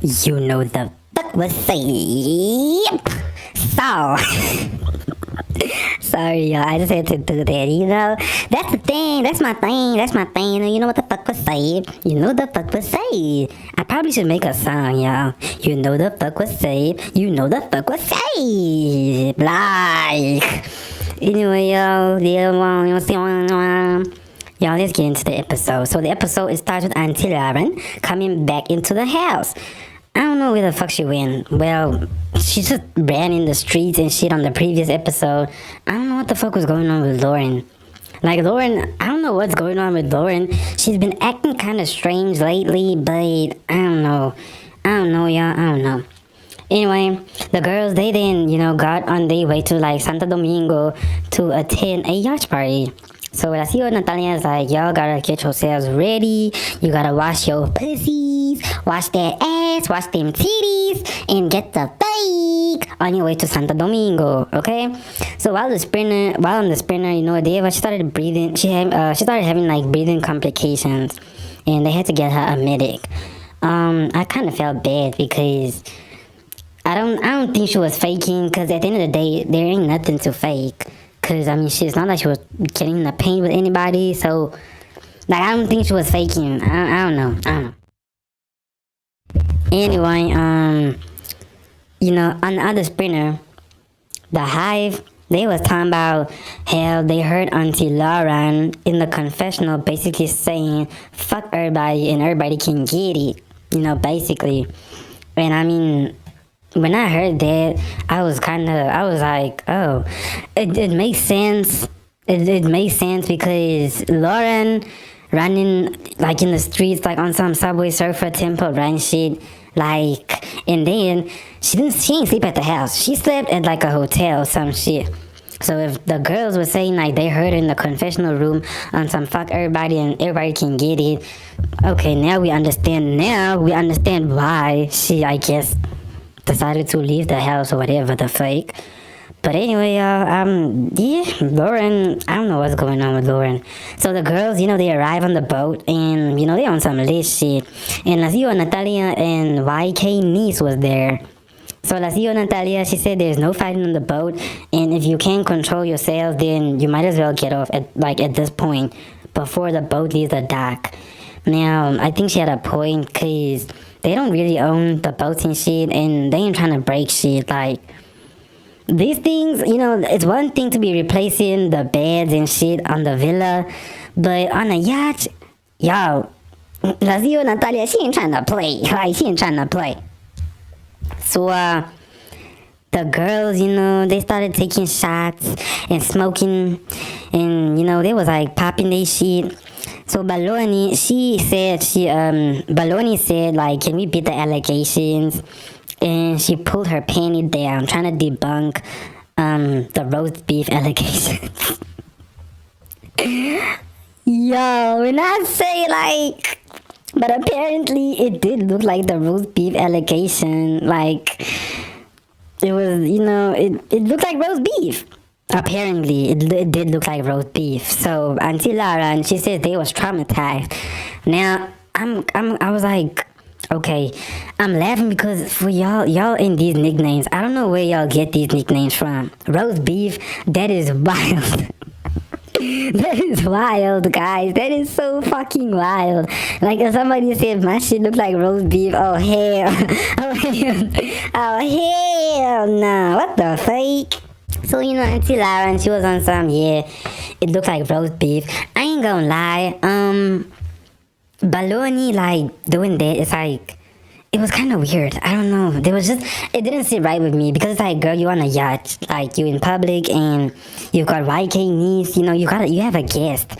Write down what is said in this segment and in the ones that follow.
You know the fuck was safe. So, sorry, y'all. I just had to do that. That's the thing. That's my thing. That's my thing. You know what the fuck was safe? You know the fuck was safe. I probably should make a song, y'all. You know the fuck was safe. You know the fuck was safe. Like, anyway, y'all. Y'all, let's get into the episode. So the episode starts with Auntie Lauren coming back into the house. I don't know where the fuck she went. Well, she just ran in the streets and shit on the previous episode. I don't know what the fuck was going on with Lauren. Like, Lauren, I don't know what's going on with Lauren. She's been acting kind of strange lately, but I don't know. Y'all. I don't know. Anyway, the girls, they then, got on their way to, like, Santo Domingo to attend a yacht party. So I see what Natalia's like, y'all gotta get yourselves ready. You gotta wash your pussies, wash that ass, wash them titties, and get the fake on your way to Santo Domingo, okay? So while on the sprinter, Deva, she started breathing. She started having like breathing complications, and they had to get her a medic. I kind of felt bad because I don't think she was faking. Because at the end of the day, there ain't nothing to fake. Because, I mean, it's not like she was getting in the pain with anybody. So, like, I don't think she was faking. I don't know. Anyway, on the other sprinter, the Hive, they was talking about how they heard Auntie Lauren in the confessional basically saying, fuck everybody and everybody can get it. Basically. And, I mean, when I heard that, I was like, oh, it makes sense. It makes sense because Lauren running, like, in the streets, like, on some Subway Surfer Temple Run shit, like, and then she ain't sleep at the house. She slept at, like, a hotel or some shit. So if the girls were saying, like, they heard her in the confessional room on some fuck everybody and everybody can get it, okay, now we understand why she, I guess, decided to leave the house or whatever the fuck. But anyway, Lauren, I don't know what's going on with Lauren. So the girls, they arrive on the boat and, they on some lit shit. And Natalia and YK niece was there. So Natalia, she said there's no fighting on the boat, and if you can't control yourself, then you might as well get off at this point before the boat leaves the dock. Now, I think she had a point, because they don't really own the boats and shit, and they ain't trying to break shit. Like, these things, it's one thing to be replacing the beds and shit on the villa, but on a yacht, y'all, Natalia, she ain't trying to play. Like, she ain't trying to play. So, the girls, they started taking shots and smoking, and, they was, like, popping their shit. So Baloney, Baloney said, like, can we beat the allegations? And she pulled her panty down, trying to debunk the roast beef allegations. Yo, when I say, like, but apparently it did look like the roast beef allegation. Like, it was, it looked like roast beef. Apparently, it did look like roast beef. So Auntie Lara, she says they was traumatized. Now, I was like, okay, I'm laughing because for y'all in these nicknames, I don't know where y'all get these nicknames from. Roast beef, that is wild. That is wild, guys. That is so fucking wild. Like, if somebody said my shit look like roast beef, oh hell. Oh hell no. What the fake? So, Auntie Lauren, she was on some, it looked like roast beef. I ain't gonna lie, Baloney, like, doing that, it's like, it was kind of weird. I don't know. It didn't sit right with me because it's like, girl, you on a yacht, like, you in public and you've got YK niece, you have a guest.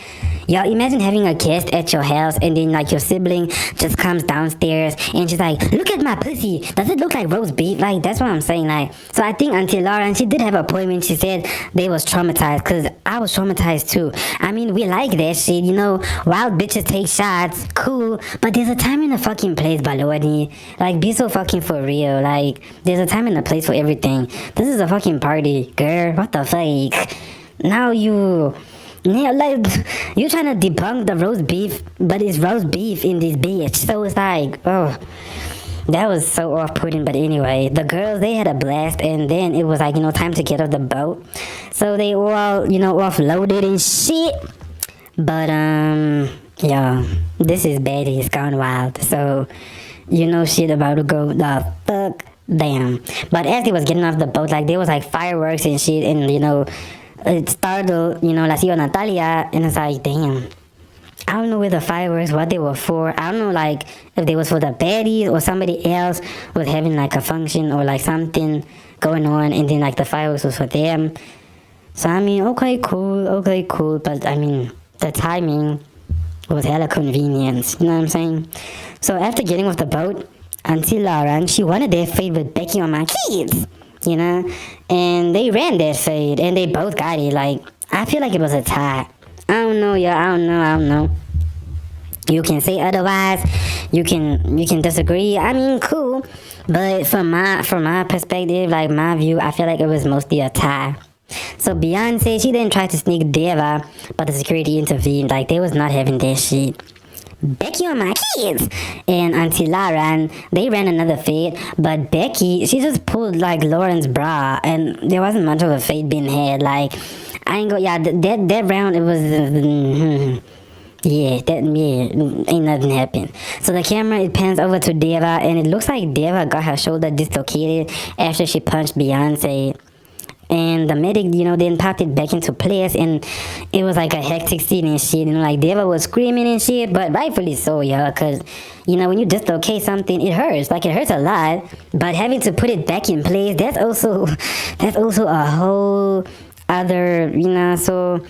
Y'all, imagine having a guest at your house and then, like, your sibling just comes downstairs and she's like, look at my pussy. Does it look like roast beef? Like, that's what I'm saying. Like, so I think Auntie Lauren, she did have a point when she said they was traumatized, because I was traumatized too. I mean, we like that shit, wild bitches take shots, cool, but there's a time and a fucking place, Baloney. Like, be so fucking for real. Like, there's a time and a place for everything. This is a fucking party, girl. What the fuck? Now like, you're trying to debunk the roast beef, but it's roast beef in this bitch. So it's like, oh, That was so off-putting, but anyway, the girls, they had a blast, and then it was like, time to get off the boat. So they all, offloaded and shit. But, yeah, this is Baddies gone wild. So, shit about to go the fuck down. But as they was getting off the boat, like, there was, like, fireworks and shit, and, it startled, La Tía Natalia, and it's like, damn. I don't know where the fireworks, what they were for. I don't know, like, if they was for the baddies or somebody else was having, like, a function or, like, something going on, and then, like, the fireworks was for them. So, I mean, okay, cool. But, I mean, the timing was hella convenient. You know what I'm saying? So, after getting off the boat, Auntie Lauren, she wanted their fade with Becky on my kids, And they ran that fade, and they both got it. Like, I feel like it was a tie. I don't know, y'all. I don't know. You can say otherwise. You can disagree. I mean, cool. But from my perspective, like my view, I feel like it was mostly a tie. So Beyonce, she didn't try to sneak Deva, but the security intervened. Like they was not having that shit. Becky on my kids and Auntie Lauren, they ran another fade, but Becky, she just pulled like Lauren's bra, and there wasn't much of a fade being had. Like I ain't go, yeah, that round it was, ain't nothing happened. So the camera it pans over to Deva, and it looks like Deva got her shoulder dislocated after she punched Beyonce. And the medic, then popped it back into place, and it was like a hectic scene and shit. Like Deva was screaming and shit, but rightfully so, yeah, because, when you dislocate something, it hurts. Like, it hurts a lot, but having to put it back in place, that's also a whole other, so,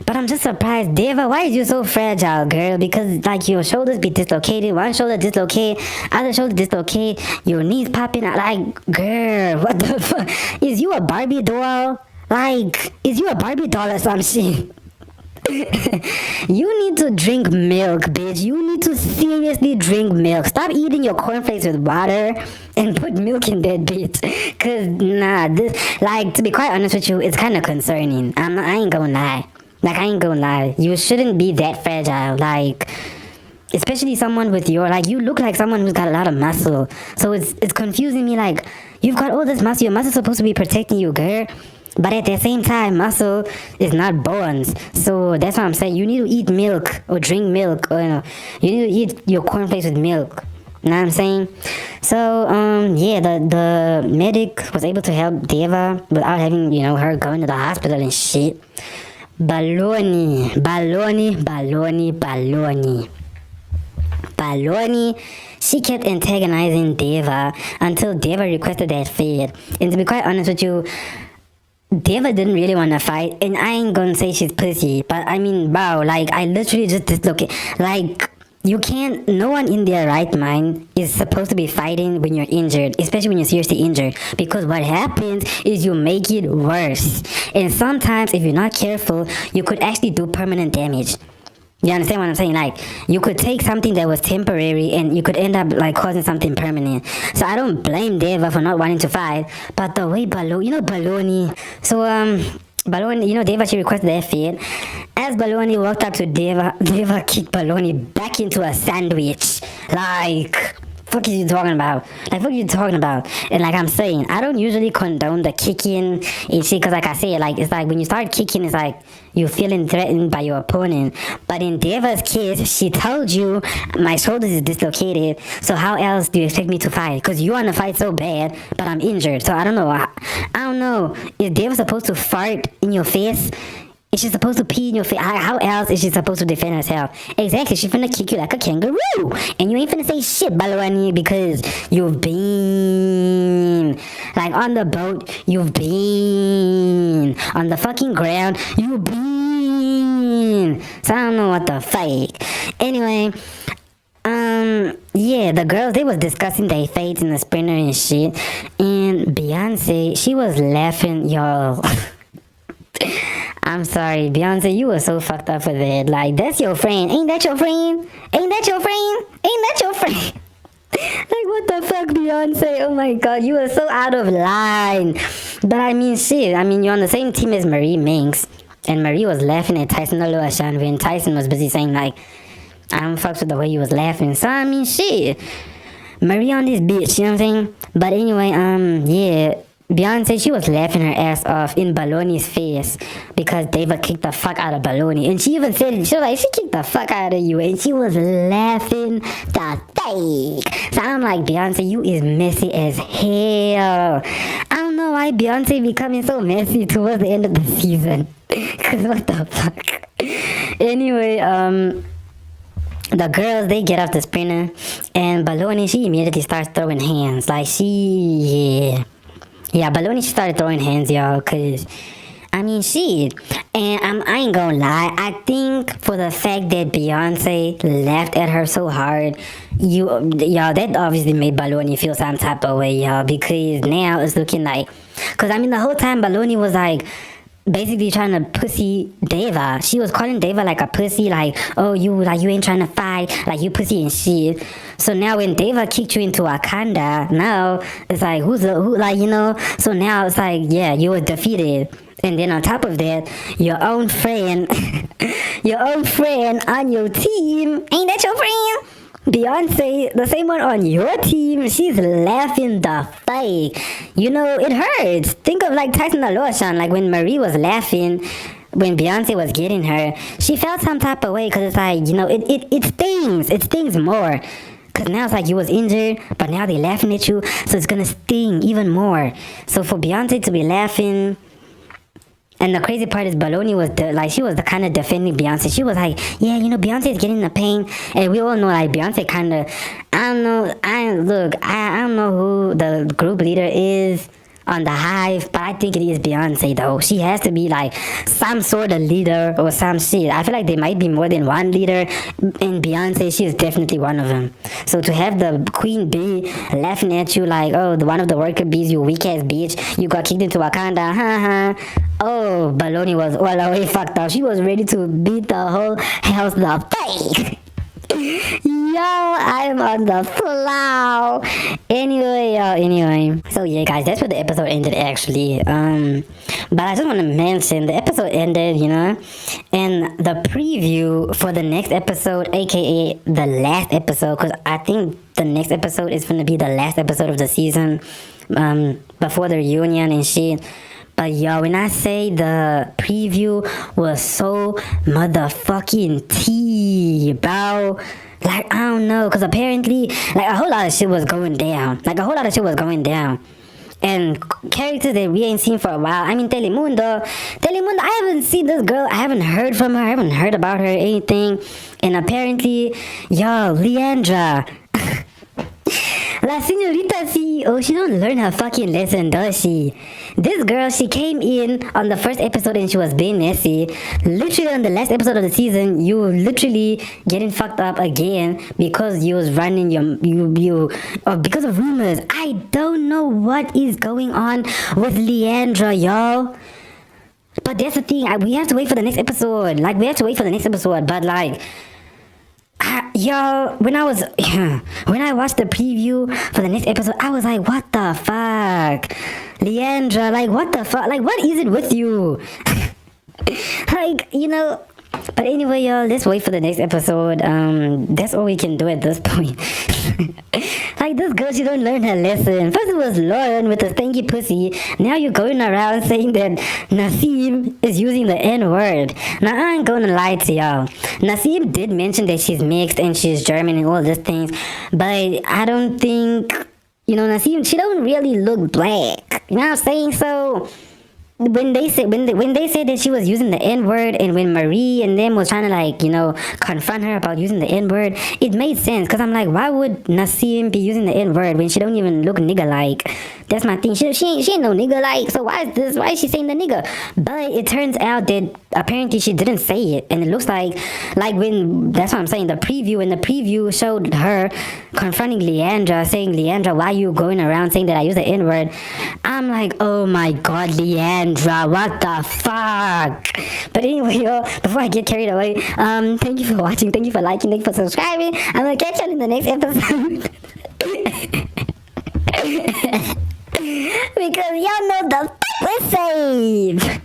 but I'm just surprised, Deva, why is you so fragile, girl? Because, like, your shoulders be dislocated, one shoulder dislocate, other shoulder dislocate, your knees popping out, like, girl, what the fuck? Is you a Barbie doll? Like, is you a Barbie doll or some shit? You need to drink milk, bitch. You need to seriously drink milk. Stop eating your cornflakes with water and put milk in that bitch. Cause this, like, to be quite honest with you, it's kind of concerning. I ain't gonna lie. Like, I ain't gonna lie. You shouldn't be that fragile. Like, especially someone with your, like, you look like someone who's got a lot of muscle. So it's confusing me. Like, you've got all this muscle. Your muscle's supposed to be protecting you, girl. But at the same time, muscle is not bones. So that's what I'm saying. You need to eat milk or drink milk. Or, you need to eat your cornflakes with milk. You know what I'm saying? So, the medic was able to help Deva without having, her going to the hospital and shit. Baloney. She kept antagonizing Deva until Deva requested that fade. And to be quite honest with you, Deva didn't really want to fight, and I ain't gonna say she's pussy, but I mean, wow, like, I literally just dislocate, like, you can't, no one in their right mind is supposed to be fighting when you're injured, especially when you're seriously injured, because what happens is you make it worse, and sometimes, if you're not careful, you could actually do permanent damage. You understand what I'm saying? Like, you could take something that was temporary and you could end up, like, causing something permanent. So I don't blame Deva for not wanting to fight. But the way Baloney... So, Baloney, Deva, she requested that fade. As Baloney walked up to Deva kicked Baloney back into a sandwich. Like... Fuck is you talking about? Like, what are you talking about? And like I'm saying, I don't usually condone the kicking and shit, because like I said, like, it's like when you start kicking, it's like you're feeling threatened by your opponent. But in Deva's case, she told you my shoulders is dislocated, so how else do you expect me to fight? Because you want to fight so bad, but I'm injured, so I don't know. I don't know. Is Deva supposed to fart in your face? Is she supposed to pee in your face? How else is she supposed to defend herself? Exactly, she finna kick you like a kangaroo. And you ain't finna say shit, Balwani, because you've been, like, on the boat, you've been, on the fucking ground, you've been. So I don't know what the fuck. Anyway, the girls, they was discussing their fates in the sprinter and shit. And Beyonce, she was laughing, y'all. I'm sorry, Beyonce, you were so fucked up for that. Like, that's your friend. Ain't that your friend? Ain't that your friend? Ain't that your friend? Like, what the fuck, Beyonce? Oh my god, you were so out of line. But I mean, shit. I mean, you're on the same team as Marie Minx. And Marie was laughing at Tyson Oluwaseun when Tyson was busy saying, like, I don't fuck with the way you was laughing. So, I mean, shit. Marie on this bitch, you know what I'm saying? But anyway, yeah, Beyonce, she was laughing her ass off in Baloney's face because David kicked the fuck out of Baloney. And she even said, she was like, she kicked the fuck out of you. And she was laughing the fake. So I'm like, Beyonce, you is messy as hell. I don't know why Beyonce becoming so messy towards the end of the season. Because what the fuck? Anyway, the girls, they get off the sprinter. And Baloney, she immediately starts throwing hands. Like, yeah, Baloney, she started throwing hands, y'all, cause I mean, shit. And I ain't gonna lie, I think for the fact that Beyonce laughed at her so hard, y'all, that obviously made Baloney feel some type of way, y'all, because now it's looking like, cause I mean, the whole time Baloney was like, basically trying to pussy Deva. She was calling Deva like a pussy, like, oh, you ain't trying to fight, like you pussy and shit. So now when Deva kicked you into Wakanda, now it's like who, like, you know, so now it's like, yeah, you were defeated. And then on top of that, your own friend on your team, ain't that your friend? Beyonce, the same one on your team, she's laughing the fake. You know, it hurts. Think of like Tyson Aloshan, like when Marie was laughing, when Beyonce was getting her, she felt some type of way because it's like, you know, it stings. It stings more. Because now it's like you was injured, but now they laughing at you, so it's going to sting even more. So for Beyonce to be laughing... And the crazy part is Baloney was she was the kind of defending Beyonce. She was like, yeah, you know, Beyonce is getting the pain. And we all know like Beyonce kind of, I don't know who the group leader is on the Hive, but I think it is Beyonce though. She has to be like some sort of leader or some shit. I feel like there might be more than one leader, and Beyonce, she is definitely one of them. So to have the queen bee laughing at you like, oh, one of the worker bees, you weak ass bitch, you got kicked into Wakanda, haha. Oh, Baloney was all the way fucked up. She was ready to beat the whole house the fake. Yo, I'm on the floor. Anyway. So yeah, guys, that's where the episode ended actually. But I just want to mention the episode ended, you know, and the preview for the next episode, aka the last episode, because I think the next episode is gonna be the last episode of the season, before the reunion and shit. But yo, when I say the preview was so motherfucking tea, bro. Like, I don't know, because apparently, like, a whole lot of shit was going down. And characters that we ain't seen for a while. I mean, Telemundo, I haven't seen this girl. I haven't heard from her. I haven't heard about her or anything. And apparently, yo, Leandra. La Señorita CEO, she don't learn her fucking lesson, does she? This girl, she came in on the first episode and she was being messy. Literally on the last episode of the season, you literally getting fucked up again because you was running because of rumors. I don't know what is going on with Leandra, y'all. But that's the thing, we have to wait for the next episode. But like... Yo, when I watched the preview for the next episode, I was like, what the fuck? Leandra, like, what the fuck? Like, what is it with you? Like, you know... But anyway, y'all, let's wait for the next episode. That's all we can do at this point. Like, this girl, she don't learn her lesson. First it was Lauren with the stinky pussy. Now you're going around saying that Nassim is using the N-word. Now, I ain't gonna lie to y'all. Nassim did mention that she's mixed and she's German and all these things. But I don't think, you know, Nassim, she don't really look black. You know what I'm saying? So... When they said that she was using the N-word, and when Marie and them was trying to, like, you know, confront her about using the N-word, it made sense, because I'm like, why would Nassim be using the N-word when she don't even look nigga-like? That's my thing. She ain't no nigga-like, so why is she saying the nigga? But it turns out that apparently she didn't say it, and it looks like when, that's what I'm saying, the preview showed her confronting Leandra, saying, Leandra, why you going around saying that I use the N-word? I'm like, oh my god, Leandra, what the fuck? But anyway, yo, before I get carried away, thank you for watching, thank you for liking, thank you for subscribing. I'm gonna catch you in the next episode. Because y'all know the fuck we're safe.